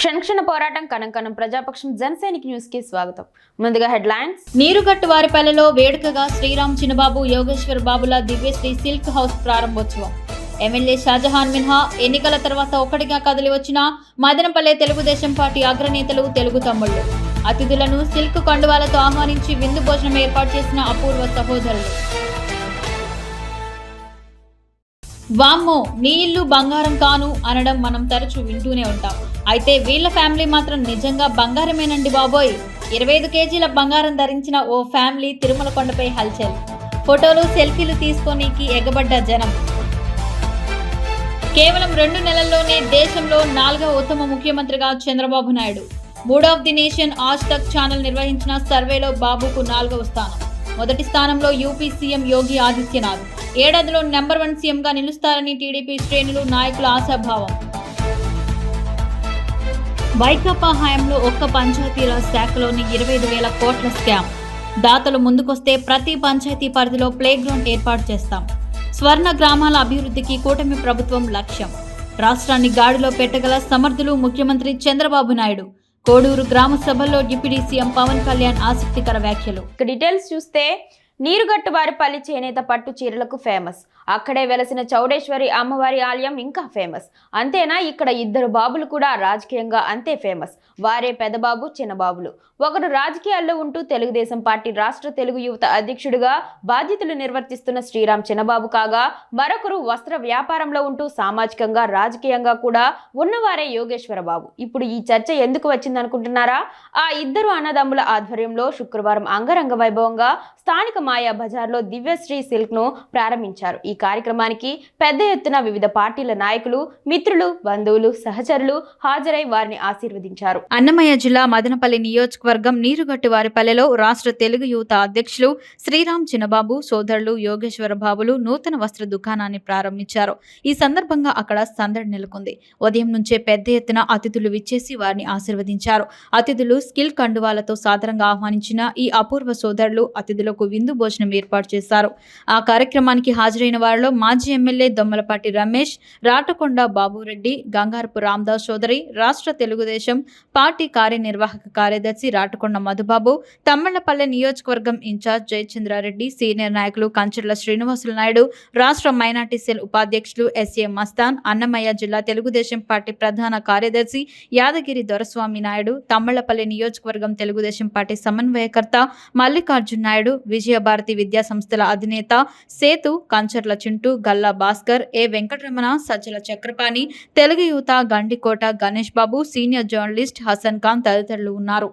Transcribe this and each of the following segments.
క్షణ పోరాటం కణం ప్రజాపక్షం జనసైనిక్ న్యూస్ కి స్వాగతం. ముందుగా హెడ్లైన్స్. నీరుగట్టు వారిపల్లెలో వేడుకగా శ్రీరామ్ చిన్నబాబు యోగేశ్వర్ బాబుల దివ్యశ్రీ సిల్క్ హౌస్ ప్రారంభోత్సవం. ఎమ్మెల్యే షాజహాన్ మిన్హా ఎన్నికల తర్వాత ఒక్కటిగా కదిలి వచ్చిన మదనపల్లె తెలుగుదేశం పార్టీ అగ్రనేతలు తెలుగు తమ్ముళ్లు అతిథులను సిల్క్ కండువాలతో ఆహ్వానించి విందు భోజనం ఏర్పాటు చేసిన అపూర్వ సహోదరులు. వామ్మో నీ ఇల్లు బంగారం కాను అనడం మనం తరచూ వింటూనే ఉంటాం. అయితే వీళ్ళ ఫ్యామిలీ మాత్రం నిజంగా బంగారమేనండి బాబోయ్. 25 కేజీల బంగారం ధరించిన ఓ ఫ్యామిలీ తిరుమల కొండపై హల్చల్. ఫోటోలు సెల్ఫీలు తీసుకోనీకి ఎగబడ్డ జనం. కేవలం 2 నెలల్లోనే దేశంలో 4వ ఉత్తమ ముఖ్యమంత్రిగా Chandrababu Naidu. Mood of the nation Aaj Tak channel నిర్వహించిన సర్వేలో బాబుకు 4వ స్థానం. మొదటి స్థానంలో యూపీ సీఎం యోగి ఆదిత్యనాథ్. ఏడాదిలో నెంబర్ 1 సీఎంగా నిలుస్తారని టీడీపీ శ్రేణులు నాయకుల ఆశాభావం. వైకాపా హయాంలో ఒక్క పంచాయతీరాజ్ శాఖలోని 25,000 కోట్ల స్కామ్. దాతలు ముందుకొస్తే ప్రతి పంచాయతీ పరిధిలో ప్లే గ్రౌండ్ ఏర్పాటు చేస్తాం. స్వర్ణ గ్రామాల అభివృద్ధికి కూటమి ప్రభుత్వం లక్ష్యం. రాష్ట్రాన్ని గాడిలో పెట్టగల సమర్థులు ముఖ్యమంత్రి చంద్రబాబు నాయుడు. కోడూరు గ్రామ సభల్లో డిప్యూటీ సీఎం పవన్ కళ్యాణ్ ఆసక్తికర వ్యాఖ్యలు. డీటెయిల్స్ చూస్తే నీరుగట్టు వారిపల్లి చేనేత పట్టు చీరలకు ఫేమస్. అక్కడే వెలసిన చౌడేశ్వరి అమ్మవారి ఆలయం ఇంకా ఫేమస్. అంతేనా, ఇక్కడ 2 బాబులు కూడా రాజకీయంగా అంతే ఫేమస్. వారే పెద్దబాబు చిన్నబాబులు. ఒకరు రాజకీయాల్లో ఉంటూ తెలుగుదేశం పార్టీ రాష్ట్ర తెలుగు యువత అధ్యక్షుడిగా బాధ్యతలు నిర్వర్తిస్తున్న శ్రీరామ్ చిన్నబాబు కాగా, మరొకరు వస్త్ర వ్యాపారంలో ఉంటూ సామాజికంగా రాజకీయంగా కూడా ఉన్నవారే యోగేశ్వర బాబు. ఇప్పుడు ఈ చర్చ ఎందుకు వచ్చిందనుకుంటున్నారా? ఆ 2 అన్నదమ్ముల ఆధ్వర్యంలో శుక్రవారం అంగరంగ వైభవంగా స్థానిక మాయా బజార్లో దివ్యశ్రీ సిల్క్ ను ప్రారంభించారు. ఈ కార్యక్రమానికి పెద్ద ఎత్తున వివిధ పార్టీల నాయకులు, మిత్రులు, బంధువులు, సహచరులు హాజరై వారిని ఆశీర్వదించారు. అన్నమయ్య జిల్లా మదనపల్లి నియోజకవర్గం నీరుగట్టు వారిపల్లెలో రాష్ట్ర తెలుగు యువత అధ్యక్షులు శ్రీరామ్ చిన్నబాబు సోదరులు యోగేశ్వర బాబులు నూతన వస్త్ర దుకాణాన్ని ప్రారంభించారు. ఈ సందర్భంగా అక్కడ సందడి నెలకొంది. ఉదయం నుంచే పెద్ద ఎత్తున అతిథులు విచ్చేసి వారిని ఆశీర్వదించారు. అతిథులు స్కిల్ కండువాలతో సాదరంగా ఆహ్వానించిన ఈ అపూర్వ సోదరులు అతిథులకు విందు భోజనం ఏర్పాటు చేశారు. ఆ కార్యక్రమానికి హాజరైన వారిలో మాజీ ఎమ్మెల్యే దొమ్మలపాటి రమేష్, రాటకొండ బాబురెడ్డి, గంగారపు రామదాస్ చౌదరి, రాష్ట్ర తెలుగుదేశం పార్టీ కార్యనిర్వాహక కార్యదర్శి రాటకొండ మధుబాబు, తమ్మళ్లపల్లె నియోజకవర్గం ఇన్ఛార్జ్ జయచంద్రారెడ్డి, సీనియర్ నాయకులు కంచర్ల శ్రీనివాసులు నాయుడు, రాష్ట్ర మైనార్టీ సెల్ ఉపాధ్యక్షులు ఎస్ఏ మస్తాన్, అన్నమయ్య జిల్లా తెలుగుదేశం పార్టీ ప్రధాన కార్యదర్శి యాదగిరి దొరస్వామి నాయుడు, తమ్మళ్లపల్లి నియోజకవర్గం తెలుగుదేశం పార్టీ సమన్వయకర్త మల్లికార్జున్ నాయుడు, విజయభారతి విద్యా సంస్థల అధినేత సేతు, కంచర్ల చింటూ, గల్లా భాస్కర్, ఏ వెంకటరమణ, సజ్జల చక్రపాణి, తెలుగు యువత గండికోట గణేష్ బాబు, సీనియర్ జర్నలిస్ట్ హసన్ ఖాన్ తదితరులు ఉన్నారు.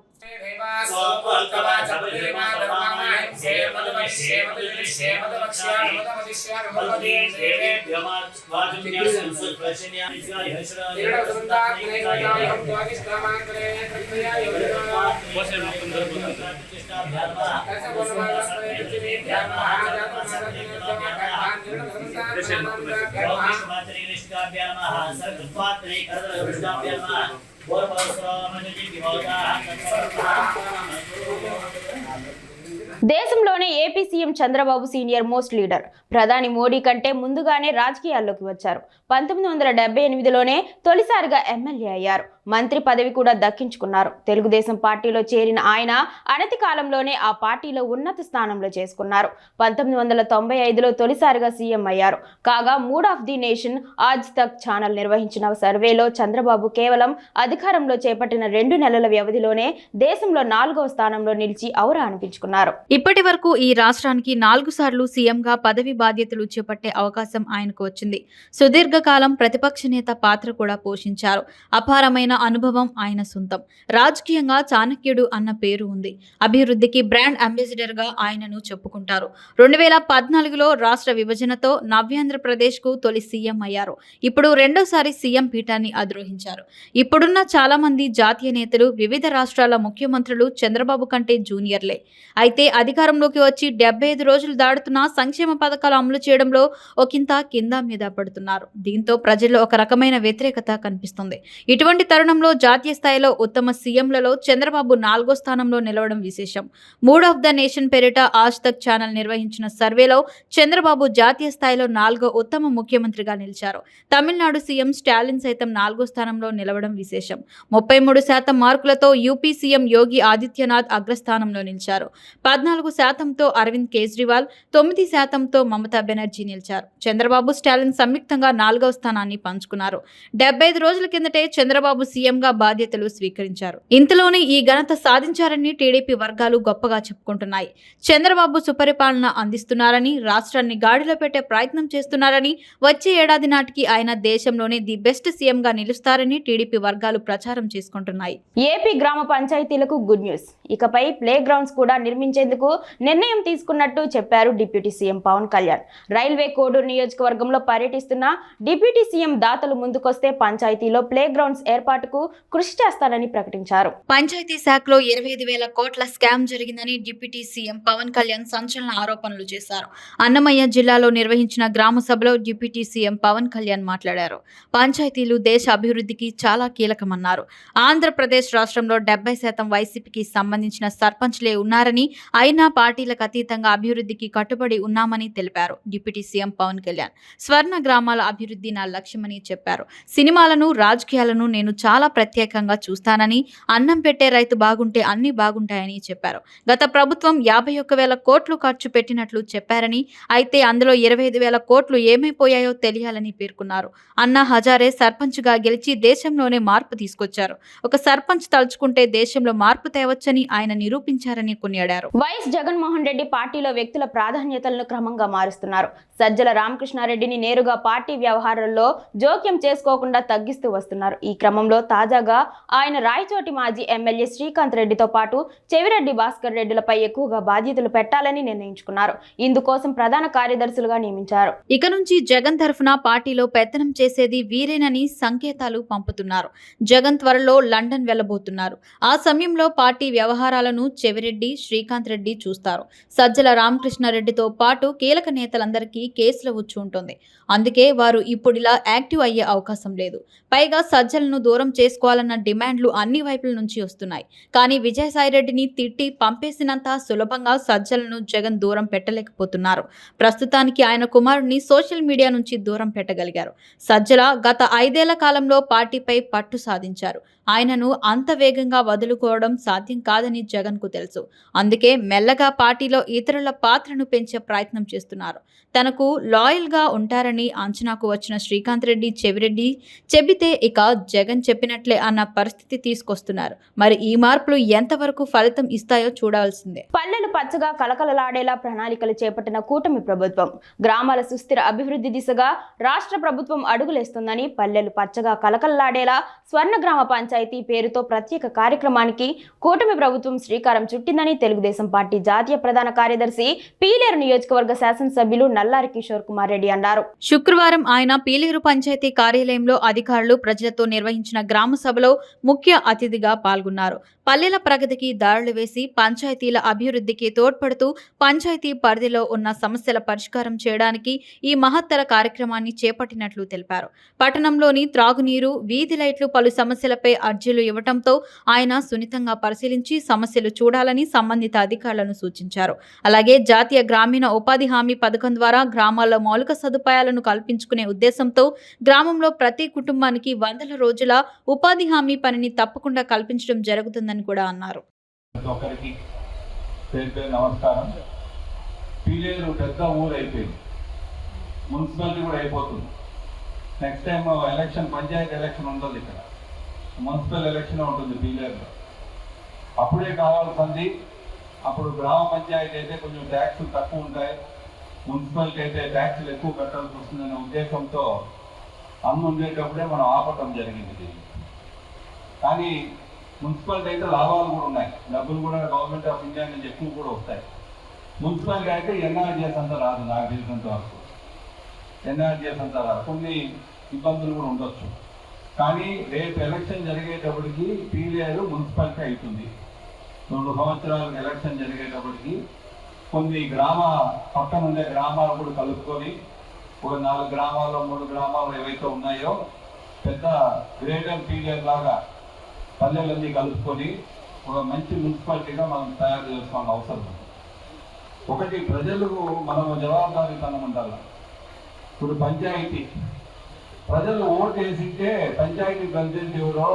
దేశంలోనే AP CM Chandrababu senior most leader. ప్రధాని మోడీ కంటే ముందుగానే రాజకీయాల్లోకి వచ్చారు. 1978లోనే తొలిసారిగా ఎమ్మెల్యే అయ్యారు. మంత్రి పదవి కూడా దక్కించుకున్నారు. తెలుగుదేశం పార్టీలో చేరిన ఆయన అనతి కాలంలోనే ఆ పార్టీలో ఉన్నత స్థానంలో చేసుకున్నారు. 1995లో తొలిసారిగా సీఎం అయ్యారు. కాగా mood of the nation Aaj Tak channel నిర్వహించిన సర్వేలో చంద్రబాబు కేవలం అధికారంలో చేపట్టిన 2 నెలల వ్యవధిలోనే దేశంలో 4వ స్థానంలో నిలిచి ఔరా అనిపించుకున్నారు. ఇప్పటి వరకు ఈ రాష్ట్రానికి 4 సార్లు సీఎంగా పదవి బాధ్యతలు చేపట్టే అవకాశం ఆయనకు వచ్చింది. సుదీర్ఘకాలం ప్రతిపక్ష నేత పాత్ర కూడా పోషించారు. అపారమైన అనుభవం ఆయన సొంతం. రాజకీయంగా చాణక్యుడు అన్న పేరు ఉంది. అభివృద్ధికి బ్రాండ్ అంబాసిడర్ గా ఆయనను చెప్పుకుంటారు. 2014లో రాష్ట్ర విభజనతో నవ్యాంధ్రప్రదేశ్కు తొలి సీఎం అయ్యారు. ఇప్పుడు రెండోసారి సీఎం పీఠాన్ని అధిరోహించారు. ఇప్పుడున్న చాలా మంది జాతీయ నేతలు, వివిధ రాష్ట్రాల ముఖ్యమంత్రులు చంద్రబాబు కంటే జూనియర్లే. అయితే అధికారంలోకి వచ్చి 75 రోజులు దాడుతున్నా సంక్షేమ పథకాలు అమలు చేయడంలో ఒకంత కింద మీద పడుతున్నారు. దీంతో ప్రజల్లో ఒక రకమైన వ్యతిరేకత కనిపిస్తుంది. ఇటువంటి తరుణం తరుణంలో జాతీయ స్థాయిలో ఉత్తమ సీఎంలలో చంద్రబాబు 4వ స్థానంలో నిలవడం విశేషం. మూడ్ ఆఫ్ ద నేషన్ పేరిట ఆజ్ తక్ ఛానల్ నిర్వహించిన సర్వేలో చంద్రబాబు జాతీయ స్థాయిలో 4వ ఉత్తమ ముఖ్యమంత్రిగా నిలిచారు. తమిళనాడు సీఎం స్టాలిన్ సైతం 4వ స్థానంలో నిలవడం విశేషం. 33% మార్కులతో యూపీ సీఎం యోగి ఆదిత్యనాథ్ అగ్రస్థానంలో నిలిచారు. 14%తో అరవింద్ కేజ్రీవాల్, 9%తో మమతా బెనర్జీ నిలిచారు. చంద్రబాబు, స్టాలిన్ సంయుక్తంగా 4వ స్థానాన్ని పంచుకున్నారు. 75 రోజుల కిందటే చంద్రబాబు సీఎంగా బాధ్యతలు స్వీకరించారు. ఇంతలోనే ఈ ఘనత సాధించారని టీడీపీ వర్గాలు గొప్పగా చెప్పుకుంటున్నాయి. చంద్రబాబు సుపరిపాలన అందిస్తున్నారని, రాష్ట్రాన్ని గాడిలో పెట్టే ప్రయత్నం చేస్తున్నారని, వచ్చే ఏడాది నాటికి ఆయన దేశంలోనే ది బెస్ట్ సీఎంగా నిలుస్తారని టీడీపీ వర్గాలు ప్రచారం చేసుకుంటున్నాయి. ఏపీ గ్రామ పంచాయతీలకు గుడ్ న్యూస్. ఇకపై ప్లే గ్రౌండ్స్ కూడా నిర్మించేందుకు నిర్ణయం తీసుకున్నట్టు చెప్పారు deputy CM Pawan Kalyan. Railway Koduru నియోజకవర్గంలో పర్యటిస్తున్న డిప్యూటీ సీఎం దాతలు ముందుకొస్తే పంచాయతీలో ప్లే గ్రౌండ్స్ ఏర్పాటుకు కృషి చేస్తానని ప్రకటించారు. పంచాయతీ శాఖలో 25,000 కోట్ల స్కామ్ జరిగిందని డిప్యూటీ సీఎం పవన్ కళ్యాణ్ సంచలన ఆరోపణలు చేశారు. అన్నమయ్య జిల్లాలో నిర్వహించిన గ్రామ సభలో డిప్యూటీ సీఎం పవన్ కళ్యాణ్ మాట్లాడారు. పంచాయతీలు దేశ అభివృద్ధికి చాలా కీలకమన్నారు. ఆంధ్రప్రదేశ్ రాష్ట్రంలో 70% వైసీపీకి సంబంధించిన సర్పంచ్లే ఉన్నారని, అయినా పార్టీలకు అతీతంగా అభివృద్ధికి కట్టుబడి ఉన్నామని తెలిపారు. డిప్యూటీ సీఎం పవన్ కళ్యాణ్ స్వర్ణ గ్రామాల అభివృద్ధి నా లక్ష్యమని చెప్పారు. సినిమాలను, రాజకీయాలను నేను చాలా ప్రత్యేకంగా చూస్తానని, అన్నం పెట్టే రైతు బాగుంటే అన్ని బాగుంటాయని చెప్పారు. గత ప్రభుత్వం 51,000 కోట్లు ఖర్చు పెట్టినట్లు చెప్పారని, అయితే అందులో 25,000 కోట్లు ఏమైపోయాయో తెలియాలని పేర్కొన్నారు. అన్నా హజారే సర్పంచ్గా గెలిచి దేశంలోనే మార్పు తీసుకొచ్చారు. ఒక సర్పంచ్ తలుచుకుంటే దేశంలో మార్పు తేవచ్చని ఆయన నిరూపించారని కొనియాడారు. వైఎస్ జగన్మోహన్ రెడ్డి పార్టీలో వ్యక్తుల ప్రాధాన్యతలను క్రమంగా మారుస్తున్నారు. సజ్జల రామకృష్ణారెడ్డిని నేరుగా పార్టీ వ్యవహారాల్లో జోక్యం చేసుకోకుండా తగ్గిస్తూ వస్తున్నారు. ఈ క్రమంలో తాజాగా ఆయన రాయచోటి మాజీ ఎమ్మెల్యే శ్రీకాంత్ రెడ్డితో పాటు చెవిరెడ్డి భాస్కర్ రెడ్డిలపై ఎక్కువగా బాధ్యతలు పెట్టాలని నిర్ణయించుకున్నారు. ఇందుకోసం ప్రధాన కార్యదర్శులుగా నియమించారు. ఇక నుంచి జగన్ తరఫున పార్టీలో పెత్తనం చేసేది వీరేనని సంకేతాలు పంపుతున్నారు. జగన్ త్వరలో లండన్ వెళ్లబోతున్నారు. ఆ సమయంలో పార్టీ వ్యవహారాలను చెవిరెడ్డి, శ్రీకాంత్ రెడ్డి చూస్తారు. సజ్జల రామకృష్ణారెడ్డితో పాటు కీలక నేతలందరికీ కేసుల ఉచ్చు ఉంటుంది. అందుకే వారు ఇప్పుడిలా యాక్టివ్ అయ్యే అవకాశం లేదు. పైగా సజ్జలను దూరం చేసుకోవాలన్న డిమాండ్లు అన్ని వైపుల నుంచి వస్తున్నాయి. కానీ విజయసాయిరెడ్డిని తిట్టి పంపేసినంత సులభంగా సజ్జలను జగన్ దూరం పెట్టలేకపోతున్నారు. ప్రస్తుతానికి ఆయన కుమారుడిని సోషల్ మీడియా నుంచి దూరం పెట్టగలిగారు. సజ్జల గత 5 ఏళ్ల కాలంలో పార్టీపై పట్టు సాధించారు. ఆయనను అంత వేగంగా వదులుకోవడం సాధ్యం కాదని జగన్కు తెలుసు. అందుకే మెల్లగా పార్టీలో ఇతరుల పాత్రను పెంచే ప్రయత్నం చేస్తున్నారు. తనకు లాయల్గా ఉంటారని అంచనాకు వచ్చిన శ్రీకాంత్ రెడ్డి, చెవిరెడ్డి చెబితే ఇక జగన్ చెప్పినట్లే అన్న పరిస్థితి తీసుకొస్తున్నారు. మరి ఈ మార్పులు ఎంతవరకు ఫలితం ఇస్తాయో చూడాల్సిందే. పల్లెలు పచ్చగా కలకలలాడేలా ప్రణాళికలు చేపట్టిన కూటమి ప్రభుత్వం గ్రామాల సుస్థిర అభివృద్ధి దిశగా రాష్ట్ర ప్రభుత్వం అడుగులేస్తుందని, పల్లెలు పచ్చగా కలకలలాడేలా స్వర్ణ గ్రామ పంచాయతీ పేరుతో ప్రత్యేక కార్యక్రమానికి కూటమి ప్రభుత్వం శ్రీకారం చుట్టిందని తెలుగుదేశం పార్టీ జాతీయ ప్రధాన కార్యదర్శి పీలేరు నియోజకవర్గ శాసనసభ్యులు నల్లారి కిషోర్ కుమార్ రెడ్డి అన్నారు. శుక్రవారం ఆయన పీలేరు పంచాయతీ కార్యాలయంలో అధికారులు, ప్రజలతో నిర్వహించిన గ్రామ సభలో ముఖ్య అతిథిగా పాల్గొన్నారు. పల్లెల ప్రగతికి దారులు వేసి పంచాయతీల అభివృద్ధికి తోడ్పడుతూ పంచాయతీ పరిధిలో ఉన్న సమస్యల పరిష్కారం చేయడానికి ఈ మహత్తర కార్యక్రమాన్ని చేపట్టినట్లు తెలిపారు. పట్టణంలోని త్రాగునీరు, వీధి లైట్లు, పలు సమస్యలపై అర్జీలు ఇవ్వడంతో ఆయన సున్నితంగా పరిశీలించి సమస్యలు చూడాలని సంబంధిత అధికారులను సూచించారు. అలాగే జాతీయ గ్రామీణ ఉపాధి హామీ పథకం ద్వారా గ్రామాల్లో మౌలిక సదుపాయాలను కల్పించుకునే ఉద్దేశంతో గ్రామంలో ప్రతి కుటుంబానికి 100 రోజుల ఉపాధి హామీ పనిని తప్పకుండా కల్పించడం జరుగుతుందని కూడా అన్నారు. పీలేరు పెద్ద ఊరు అయిపోయింది, మున్సిపాలిటీ కూడా అయిపోతుంది. Next time election, panchayat election ఉండదు, ఇక్కడ మున్సిపల్ ఎలక్షన్ ఉంటుంది పీలేరులో. అప్పుడే కావాల్సింది. అప్పుడు గ్రామ పంచాయతీ అయితే కొంచెం ట్యాక్సులు తక్కువ ఉంటాయి, మున్సిపాలిటీ అయితే ట్యాక్సులు ఎక్కువ కట్టాల్సి వస్తుందనే ఉద్దేశంతో అన్ను ఉండేటప్పుడే మనం ఆపటం జరిగింది. కానీ మున్సిపాలిటీ అయితే లాభాలు కూడా ఉన్నాయి, డబ్బులు కూడా గవర్నమెంట్ ఆఫ్ ఇండియా నుంచి ఎక్కువ కూడా వస్తాయి. మున్సిపాలిటీ అయితే ఎన్ఆర్జీఎస్ అంతా రాదు, నాకు తెలిసినంత వరకు ఎన్ఆర్జీఎస్ అంతా రాదు, కొన్ని ఇబ్బందులు కూడా ఉండొచ్చు. కానీ రేపు ఎలక్షన్ జరిగేటప్పటికి పీలేరు మున్సిపాలిటీ అవుతుంది. 2 సంవత్సరాలకు ఎలక్షన్ జరిగేటప్పటికి కొన్ని పక్కన ఉండే గ్రామాలు కూడా కలుపుకొని ఒక 4 గ్రామాలు 3 గ్రామాలు ఏవైతే ఉన్నాయో పెద్ద గ్రేటర్ పీలేరు లాగా పల్లెలన్నీ కలుపుకొని ఒక మంచి మున్సిపాలిటీగా మనం తయారు చేసుకోవాల్సిన అవసరం ఉంది. ఒకటి, ప్రజలకు మనము జవాబుదారీతనం ఉండాలి. ఇప్పుడు పంచాయతీ ప్రజలు ఓటు వేసింటే పంచాయతీ ప్రెసిడెంట్ ఎవరో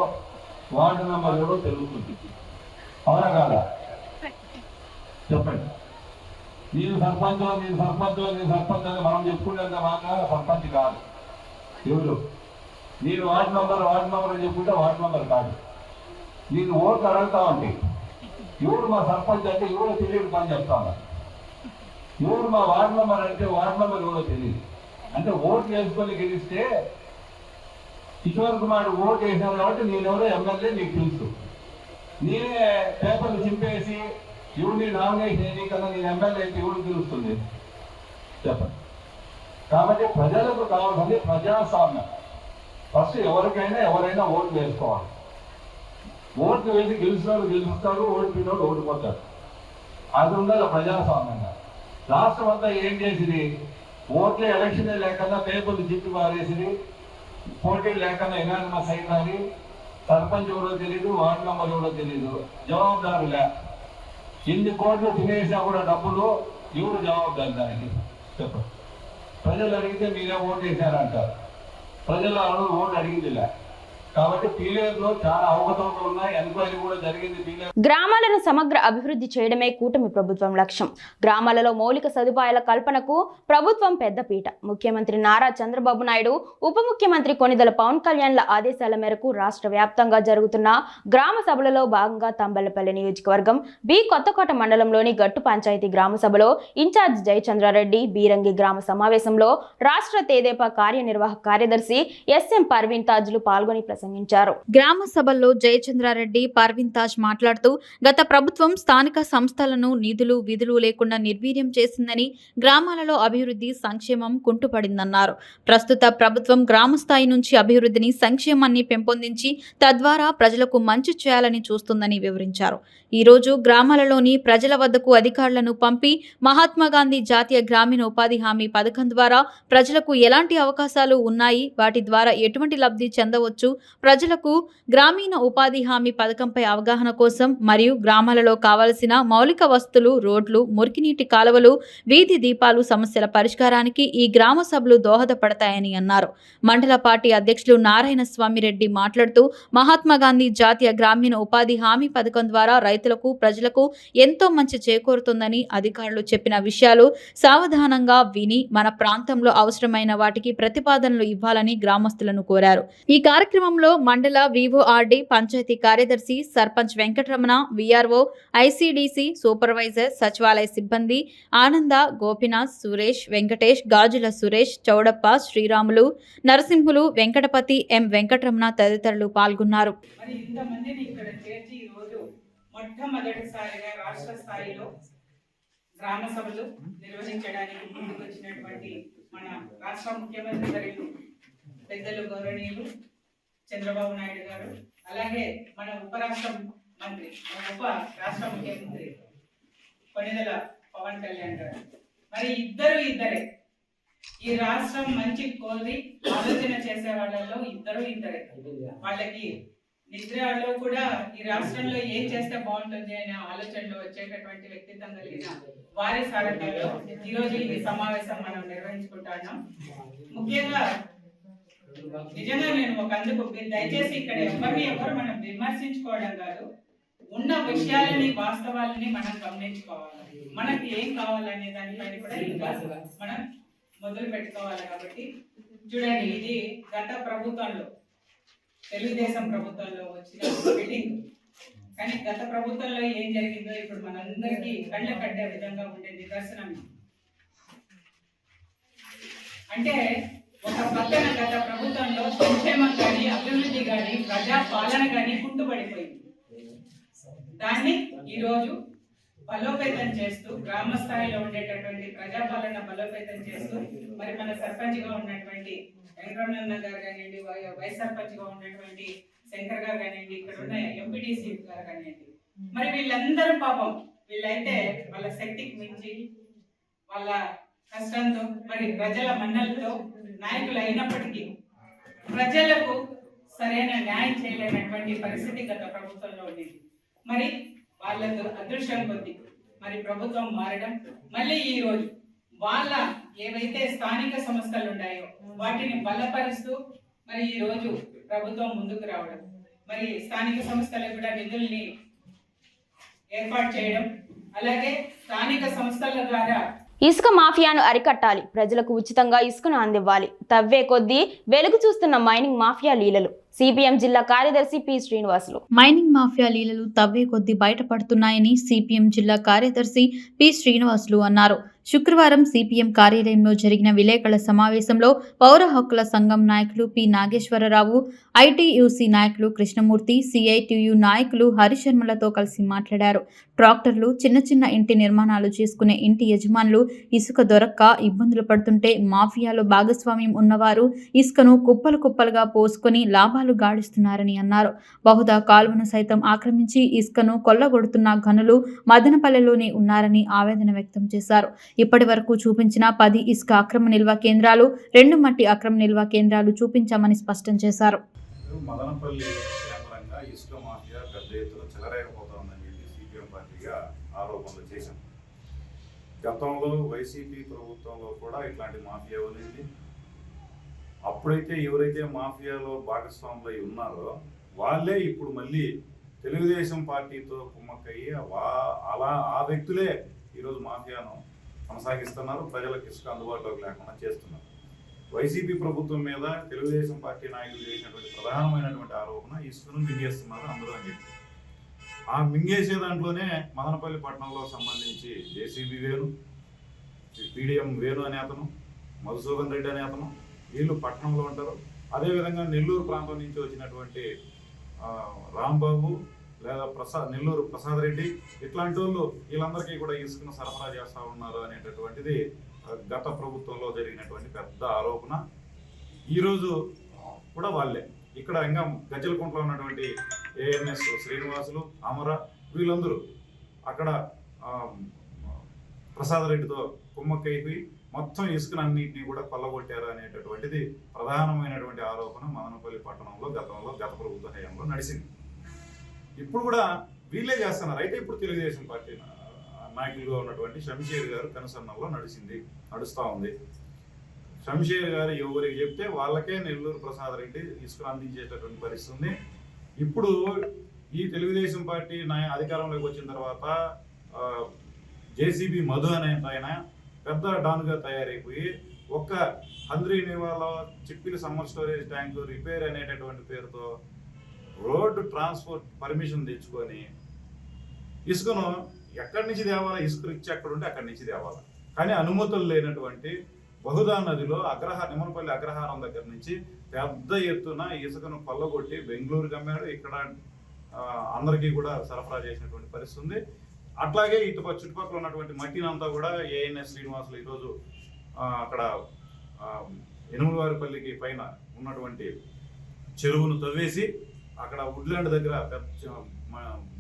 వార్డు మెంబర్ ఎవరో తెలుస్తుంది. అవునా కాదా? చెప్పండి. నేను సర్పంచ్ అని మనం చెప్పుకునేంత మాత్రం సర్పంచ్ కాదు. ఎవరు? నేను వార్డు మెంబర్ అని చెప్పుకుంటే వార్డు మెంబర్ కాదు. నేను ఓట్లు అడుగుతా ఉంటే ఎవరు మా సర్పంచ్ అంటే ఎవరో తెలియదు పని చెప్తా ఉన్నారు. ఎవరు మా వార్డు మెంబర్ అంటే వార్డు మెంబర్ ఎవరో తెలియదు. అంటే ఓట్లు వేసుకొని గెలిస్తే కిషోర్ కుమార్ ఓటు వేసాను కాబట్టి నేనెవరో ఎమ్మెల్యే నీకు తెలుసు. నేనే పేపర్లు చింపేసి ఎవరిని నామినేషన్ వేయని కన్నా నేను ఎమ్మెల్యే అయితే ఎవరికి తెలుస్తుంది? చెప్పండి. కాబట్టి ప్రజలకు కావాల్సింది ప్రజాస్వామ్యం. ఫస్ట్ ఎవరైనా ఓట్లు వేసుకోవాలి. ఓట్లు వేసి గెలిచినోడు గెలుస్తాడు, ఓడిపోయినోడు ఓడిపోతాడు. అది ఉండాలి ప్రజాస్వామ్యంగా. రాష్ట్రం అంతా ఏం చేసింది? ఓట్లే ఎలక్షన్ లేకుండా పేపర్లు జిప్పి పారేసింది, పోటీలు లేకుండా ఎనానిమస్ అయినది. సర్పంచ్ ఎవరో తెలియదు, వార్డు మెంబర్ ఎవరో తెలియదు, జవాబుదారులే. ఎన్ని కోట్లు తినేసినా కూడా డబ్బులు ఎవరు జవాబుదారు దానికి? చెప్పండి. ప్రజలు అడిగితే మీరే ఓటు వేశారంటారు. ప్రజలు ఓటు అడిగిందిలే. కాబట్టి పీలేరులో చాలా అవకతవకలు ఉన్నాయి. ఎంక్వైరీ కూడా జరిగింది. పీలేరు గ్రామాలను సమగ్ర అభివృద్ధి చేయడమే కూటమి ప్రభుత్వం లక్ష్యం. గ్రామాలలో మౌలిక సదుపాయాల కల్పనకు ప్రభుత్వం పెద్దపీట. ముఖ్యమంత్రి నారా చంద్రబాబు నాయుడు, ఉప ముఖ్యమంత్రి కొనిదెల పవన్ కళ్యాణ్ల ఆదేశాల మేరకు రాష్ట్ర వ్యాప్తంగా జరుగుతున్న గ్రామ సభలలో భాగంగా తంబెల్లపల్లి నియోజకవర్గం బి కొత్తకోట మండలంలోని గట్టు పంచాయతీ గ్రామ సభలో ఇన్ఛార్జ్ జయచంద్రారెడ్డి బీరంగి గ్రామ సమావేశంలో రాష్ట్ర తెదేపా కార్యనిర్వాహక కార్యదర్శి ఎస్ఎం పర్వీన్ తాజ్లు పాల్గొని ప్రసంగించారు. గ్రామ సభల్లో జయచంద్రారెడ్డి పర్వీన్ తాజ్ మాట్లాడుతూ గత ప్రభుత్వం స్థానిక సంస్థలను నిధులు విధులు లేకుండా నిర్వీర్యం చేసిందని, గ్రామాలలో అభివృద్ధి సంక్షేమం కుంటుపడిందన్నారు. ప్రస్తుత ప్రభుత్వం గ్రామ స్థాయి నుంచి అభివృద్ధిని సంక్షేమాన్ని పెంపొందించి తద్వారా ప్రజలకు మంచి చేయాలని చూస్తుందని వివరించారు. ఈ రోజు గ్రామాలలోని ప్రజల వద్దకు అధికారులను పంపి మహాత్మా గాంధీ జాతీయ గ్రామీణ ఉపాధి హామీ పథకం ద్వారా ప్రజలకు ఎలాంటి అవకాశాలు ఉన్నాయి, వాటి ద్వారా ఎటువంటి లబ్ధి చెందవచ్చు, ప్రజలకు గ్రామీణ ఉపాధి హామీ పథకంపై అవగాహన కోసం మరియు గ్రామాలలో కావలసిన మౌలిక వసతులు, రోడ్లు, మురికినీటి కాలువలు, వీధి దీపాలు సమస్యల పరిష్కారానికి ఈ గ్రామ సభలు దోహదపడతాయని అన్నారు. మండల పార్టీ అధ్యక్షులు నారాయణ స్వామిరెడ్డి మాట్లాడుతూ మహాత్మా గాంధీ జాతీయ గ్రామీణ ఉపాధి హామీ పథకం ద్వారా రైతులకు, ప్రజలకు ఎంతో మంచి చేకూరుతుందని, అధికారులు చెప్పిన విషయాలు సావధానంగా విని మన ప్రాంతంలో అవసరమైన వాటికి ప్రతిపాదనలు ఇవ్వాలని గ్రామస్తులను కోరారు. ఈ కార్యక్రమంలో మండల వివోఆర్డి, పంచాయతీ కార్యదర్శి, sarpanch Venkataramana, VRO, ICDC supervisor, సచివాలయ సిబ్బంది ఆనంద, గోపినాథ్, సురేష్, వెంకటేష్, గాజుల సురేష్, చౌడప్ప, శ్రీరాములు, నరసింహులు, వెంకటపతి, ఎం వెంకటరమణ తదితరులు పాల్గొన్నారు. మొట్టమొదటిసారిగా రాష్ట్ర స్థాయిలో గ్రామ సభలు నిర్వహించడానికి ముందుకు వచ్చినటువంటి మన రాష్ట్ర ముఖ్యమంత్రి వర్యులు పెద్దలు గౌరవనీయులు చంద్రబాబు నాయుడు గారు, అలాగే మన ఉప రాష్ట్ర ముఖ్యమంత్రి కొనిదెల పవన్ కళ్యాణ్ గారు. మరి ఇద్దరే ఈ రాష్ట్రం మంచి కోరి ఆలోచన చేసే వాళ్ళలో ఇద్దరే. వాళ్ళకి నిద్రలో కూడా ఈ రాష్ట్రంలో ఏం చేస్తే బాగుంటుంది అనే ఆలోచనలో వచ్చేటటువంటి వ్యక్తిత్వం కలిగిన వారి సారథ్యంలో ఈరోజు ఈ సమావేశం మనం నిర్వహించుకుంటున్నాం. ముఖ్యంగా నిజంగా నేను అందుకు దయచేసి ఇక్కడ ఎవరు మనం విమర్శించుకోవడం కాదు, ఉన్న విషయాలని వాస్తవాలని మనం గమనించుకోవాలి. మనకి ఏం కావాలనే దానిపైన కూడా ఇంకా మనం మొదలు పెట్టుకోవాలి. కాబట్టి చూడండి, ఇది గత ప్రభుత్వంలో తెలుగుదేశం ప్రభుత్వంలో వచ్చిన బిల్డింగ్, కానీ గత ప్రభుత్వంలో ఏం జరిగిందో ఇప్పుడు మనందరికీ కళ్ళ కట్టే విధంగా ఉండే నిదర్శనం. అంటే ఒక పక్కన గత ప్రభుత్వంలో సంక్షేమం కానీ, అభివృద్ధి కానీ, ప్రజా పాలన కానీ కుంటుపడిపోయింది. దాన్ని ఈరోజు బలోపేతం చేస్తూ, గ్రామ స్థాయిలో ఉండేటటువంటి ప్రజాపాలన బలోపేతం చేస్తూ, మరి మన సర్పంచ్గా ఉన్నటువంటి వెంకటరమణ గారు కానివ్వండి, వైస్ సర్పంచ్ గా ఉన్నటువంటి శంకర్ గారు కానివ్వండి, ఇక్కడ ఉన్న ఎంపీటీసీ గారు కానివ్వండి, మరి వీళ్ళందరూ పాపం వీళ్ళైతే వాళ్ళ శక్తికి మించి వాళ్ళ కష్టంతో మరి ప్రజల మన్నలతో నాయకులు అయినప్పటికీ ప్రజలకు సరైన న్యాయం చేయలేనటువంటి పరిస్థితి గత ప్రభుత్వంలో ఉండేది. మరి వాళ్ళ అదృష్టం కొద్ది మరి ప్రభుత్వం మారడం, మళ్ళీ ఈ రోజు వాళ్ళ ఏవైతే స్థానిక సంస్థలు ఉన్నాయో వాటిని బలపరుస్తూ మరి ఈ రోజు ప్రభుత్వం ముందుకు రావడం, మరి స్థానిక సంస్థలకు కూడా నిధుల్ని ఏర్పాటు చేయడం, అలాగే స్థానిక సంస్థల ద్వారా ఇసుక మాఫియాను అరికట్టాలి, ప్రజలకు ఉచితంగా ఇసుకను అందివ్వాలి, తవ్వే కొద్దీ వెలుగు చూస్తున్న మైనింగ్ మాఫియా లీలలు. సిపిఎం జిల్లా కార్యదర్శి పి శ్రీనివాసులు. మైనింగ్ మాఫియా లీలలు తవ్వే కొద్దీ బయటపడుతున్నాయని సిపిఎం జిల్లా కార్యదర్శి పి శ్రీనివాసులు అన్నారు. శుక్రవారం సిపిఎం కార్యాలయంలో జరిగిన విలేకరుల సమావేశంలో పౌర హక్కుల సంఘం నాయకులు పి నాగేశ్వరరావు, ఐటీయూసీ నాయకులు కృష్ణమూర్తి, సిఐటియు నాయకులు హరిశర్మలతో కలిసి మాట్లాడారు. ట్రాక్టర్లు, చిన్న చిన్న ఇంటి నిర్మాణాలు చేసుకునే ఇంటి యజమానులు ఇసుక దొరక్క ఇబ్బందులు పడుతుంటే మాఫియాలో భాగస్వామ్యం ఉన్నవారు ఇసుకను కుప్పలు కుప్పలుగా పోసుకొని లాభాలు గాడిస్తున్నారని అన్నారు. బహుదా కాలువను సైతం ఆక్రమించి ఇసుకను కొల్లగొడుతున్న ఘనులు మదనపల్లెలోనే ఉన్నారని ఆవేదన వ్యక్తం చేశారు. ఇప్పటి వరకు చూపించిన 10 ఇసుక అక్రమ నిల్వ కేంద్రాలు, 2 మట్టి అక్రమ నిల్వ కేంద్రాలు చూపించామని స్పష్టం చేశారు. మదనపల్లి కేంద్రంగా ఇసుక మాఫియా పెద్ద ఎత్తున చెలరేకపోతుందని చెప్పి సిపిఎం పార్టీగా ఆరోపణలు చేశాం. గతంలో వైసీపీ ప్రభుత్వంలో కూడా ఇట్లాంటి మాఫియా ఉంది. అప్పుడైతే ఎవరైతే మాఫియాలో భాగస్వాములై ఉన్నారో వాళ్ళే ఇప్పుడు మళ్ళీ తెలుగుదేశం పార్టీతో కుమ్మక్కయ్యి అలా ఆ వ్యక్తులే ఈరోజు మాఫియాను కొనసాగిస్తున్నారు, ప్రజలకు ఇసుక అందుబాటులోకి లేకుండా చేస్తున్నారు. వైసీపీ ప్రభుత్వం మీద తెలుగుదేశం పార్టీ నాయకులు చేసినటువంటి ప్రధానమైనటువంటి ఆరోపణ ఇసుకను మింగేస్తున్నారు అందరూ అని చెప్పి. ఆ మింగేసే దాంట్లోనే మదనపల్లి పట్టణంలో సంబంధించి జేసీబీ వేణు, పీడిఎం వేణు అనే అతను, మధుసూదన్ రెడ్డి అనే అతను, వీళ్ళు పట్టణంలో ఉంటారు. అదేవిధంగా నెల్లూరు ప్రాంతం నుంచి వచ్చినటువంటి రాంబాబు లేదా నెల్లూరు ప్రసాద్ రెడ్డి, ఇట్లాంటి వాళ్ళు వీళ్ళందరికీ కూడా ఇసుకను సరఫరా చేస్తూ ఉన్నారు అనేటటువంటిది గత ప్రభుత్వంలో జరిగినటువంటి పెద్ద ఆరోపణ. ఈరోజు కూడా వాళ్ళే ఇక్కడ ఇంకా గజ్జలకుంటలో ఉన్నటువంటి ఏఎన్ఎస్ శ్రీనివాసులు, అమర, వీళ్ళందరూ అక్కడ ప్రసాద్ రెడ్డితో కుమ్మక్కైపోయి మొత్తం ఇసుకనన్నింటినీ కూడా కొల్లగొట్టారు అనేటటువంటిది ప్రధానమైనటువంటి ఆరోపణ మదనపల్లి పట్టణంలో గత ప్రభుత్వ హయాంలో నడిచింది. ఇప్పుడు కూడా వీళ్ళే చేస్తున్నారు. అయితే ఇప్పుడు తెలుగుదేశం పార్టీ నాయకులుగా ఉన్నటువంటి శంషేర్ గారు కనుసన్నల్లో నడుస్తూ ఉంది. శంషేర్ గారు ఎవరికి చెప్తే వాళ్ళకే నెల్లూరు ప్రసాద్ రెడ్డి ఇసుకను అందించేటటువంటి పరిస్థితి ఉంది. ఇప్పుడు ఈ తెలుగుదేశం పార్టీ అధికారంలోకి వచ్చిన తర్వాత జేసీబీ మధు అనే ఆయన పెద్ద డాన్గా తయారైపోయి ఒక్క హంద్రీనివాలో Chippili summer storage tank repair అనేటటువంటి పేరుతో రోడ్డు ట్రాన్స్పోర్ట్ పర్మిషన్ తెచ్చుకొని ఇసుకను ఎక్కడి నుంచి తేవాలా, ఇసుక ఇచ్చి ఎక్కడ ఉంటే అక్కడి నుంచి తేవాలా. కానీ అనుమతులు లేనటువంటి బహుదా నదిలో నిమ్మనపల్లి అగ్రహారం దగ్గర నుంచి పెద్ద ఎత్తున ఇసుకను కొల్లగొట్టి బెంగళూరుకి అమ్మాడు. ఇక్కడ అందరికీ కూడా సరఫరా చేసినటువంటి పరిస్థితి ఉంది. అట్లాగే చుట్టుపక్కల ఉన్నటువంటి మట్టినంతా కూడా ఏఎన్ఎస్ శ్రీనివాసులు ఈరోజు అక్కడ ఎనుమలవారిపల్లికి పైన ఉన్నటువంటి చెరువును తవ్వేసి అక్కడ వుడ్లాండ్ దగ్గర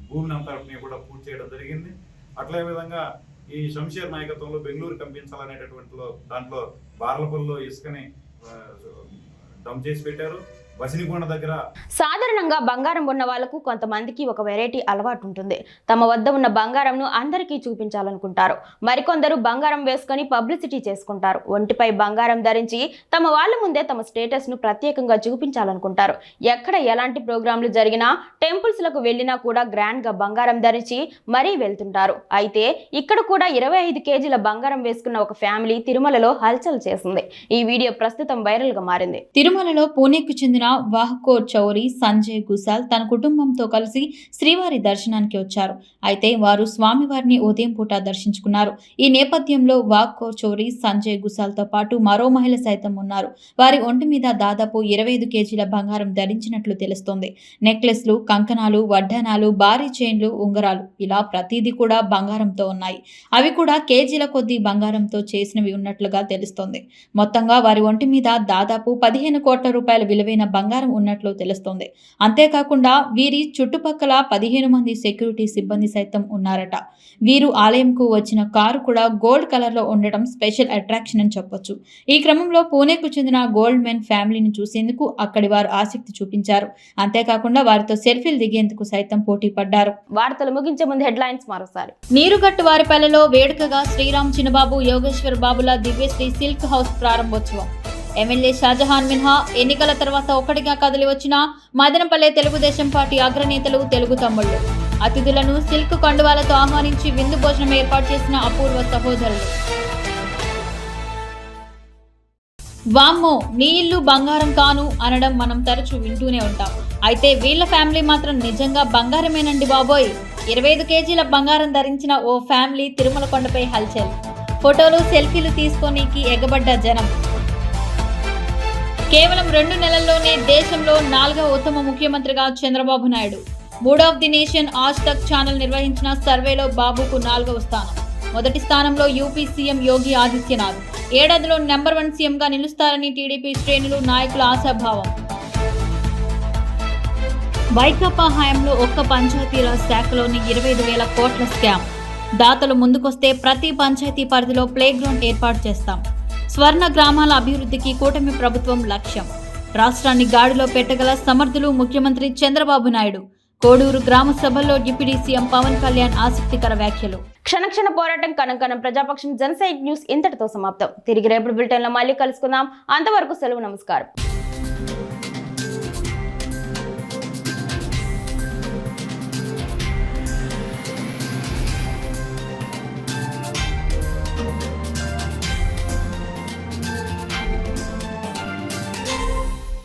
భూమిని అంతటిని కూడా పూర్తి చేయడం జరిగింది. అట్లే విధంగా ఈ శంషేర్ నాయకత్వంలో బెంగళూరు పంపించాలనేటటువంటి దాంట్లో బార్లపల్లిలో ఇసుకని డంప్ చేసి పెట్టారు. బసినికొండ దగ్గర సాధారణంగా బంగారం ఉన్న వాళ్లకు కొంతమందికి ఒక వెరైటీ అలవాటు ఉంటుంది. తమ వద్ద ఉన్న బంగారంను అందరికీ చూపించాలనుకుంటారు. మరికొందరు బంగారం వేసుకొని పబ్లిసిటీ చేసుకుంటారు. ఒంటిపై బంగారం ధరించి తమ వాళ్ళ ముందే తమ స్టేటస్ ను ప్రత్యేకంగా చూపించాలనుకుంటారు. ఎక్కడ ఎలాంటి ప్రోగ్రాంలు జరిగినా, టెంపుల్స్ లకు వెళ్ళినా కూడా గ్రాండ్ గా బంగారం ధరించి మరీ వెళ్తుంటారు. అయితే ఇక్కడ కూడా 25 కేజీల బంగారం వేసుకున్న ఒక ఫ్యామిలీ తిరుమలలో హల్చల్ చేసింది. ఈ వీడియో ప్రస్తుతం వైరల్ గా మారింది. తిరుమలలో పూణేకు చెందిన వాహ్కోర్ చౌరి సంజయ్ గుసాల్ తన కుటుంబంతో కలిసి శ్రీవారి దర్శనానికి వచ్చారు. అయితే వారు స్వామివారిని ఉదయం పూట దర్శించుకున్నారు. ఈ నేపథ్యంలో వాహ్కోర్ చౌరి సంజయ్ గుసాల్ తో పాటు మరో మహిళ సైతం ఉన్నారు. వారి ఒంటి మీద దాదాపు 25 కేజీల బంగారం ధరించినట్లు తెలుస్తోంది. నెక్లెస్లు, కంకణాలు, వడ్డానాలు, భారీ చైన్లు, ఉంగరాలు ఇలా ప్రతిదీ కూడా బంగారంతో ఉన్నాయి. అవి కూడా కేజీల కొద్దీ బంగారంతో చేసినవి ఉన్నట్లుగా తెలుస్తోంది. మొత్తంగా వారి ఒంటి మీద దాదాపు 15 కోట్ల రూపాయల విలువైన బంగారం ఉన్నట్లు తెలుస్తోంది. అంతేకాకుండా వీరి చుట్టుపక్కల 15 మంది సెక్యూరిటీ సిబ్బంది సైతం ఉన్నారట. వీరు ఆలయంకు వచ్చిన కారు కూడా గోల్డ్ కలర్ లో ఉండటం స్పెషల్ అట్రాక్షన్ అని చెప్పొచ్చు. ఈ క్రమంలో పూణేకు చెందిన గోల్డ్ మెన్ ఫ్యామిలీని చూసేందుకు అక్కడి వారు ఆసక్తి చూపించారు. అంతేకాకుండా వారితో సెల్ఫీలు దిగేందుకు సైతం పోటీ పడ్డారు. వార్తలు ముగించే ముందు హెడ్లైన్స్ మరోసారి. నీరుగట్టు వారిపల్లెలో వేడుకగా శ్రీరామ్ చిన్నబాబు, యోగేశ్వర్ బాబుల దివ్యశ్రీ సిల్క్ హౌస్ ప్రారంభోత్సవం. ఎమ్మెల్యే షాజహాన్ మిన్హా ఎన్నికల తర్వాత ఒక్కటిగా కదిలి వచ్చిన మదనపల్లె తెలుగుదేశం పార్టీ అగ్రనేతలు, తెలుగు తమ్ముళ్లు. అతిథులను సిల్క్ కండువాలతో ఆహ్వానించి విందు భోజనం ఏర్పాటు చేసిన అపూర్వ సహోదరులు. వామ్మో, నీ ఇల్లు బంగారం కాను అనడం మనం తరచూ వింటూనే ఉంటాం. అయితే వీళ్ళ ఫ్యామిలీ మాత్రం నిజంగా బంగారమేనండి బాబోయ్. 25 కేజీల బంగారం ధరించిన ఓ ఫ్యామిలీ తిరుమల కొండపై హల్చల్. ఫోటోలు, సెల్ఫీలు తీసుకోనీకి ఎగబడ్డ జనం. కేవలం 2 నెలల్లోనే దేశంలో 4వ ఉత్తమ ముఖ్యమంత్రిగా Chandrababu Naidu. Mood of the nation Aaj Tak channel నిర్వహించిన సర్వేలో బాబుకు 4వ స్థానం. మొదటి స్థానంలో యూపీ సీఎం యోగి ఆదిత్యనాథ్. ఏడాదిలో నెంబర్ 1 సీఎంగా నిలుస్తారని టీడీపీ శ్రేణులు, నాయకుల ఆశాభావం. వైకాపా హయాంలో ఒక్క పంచాయతీరాజ్ శాఖలోని 25,000 కోట్ల స్కామ్. దాతలు ముందుకొస్తే ప్రతి పంచాయతీ పరిధిలో ప్లే గ్రౌండ్ ఏర్పాటు చేస్తాం. స్వర్ణ గ్రామాల అభివృద్ధికి కూటమి ప్రభుత్వం లక్ష్యం. రాష్ట్రాన్ని గాడిలో పెట్టగల సమర్థులు ముఖ్యమంత్రి చంద్రబాబు నాయుడు. కోడూరు గ్రామ సభల్లో డిప్యూటీ సీఎం పవన్ కళ్యాణ్ ఆసక్తికర వ్యాఖ్యలు. క్షణక్షణ పోరాటం కనం ప్రజాపక్షం జనసైనిక్ న్యూస్ ఇంతటితో సమాప్తం. తిరిగి రేపటి బులెటిన్లో మళ్ళీ కలుసుకుందాం. అంతవరకు సెలవు, నమస్కారం.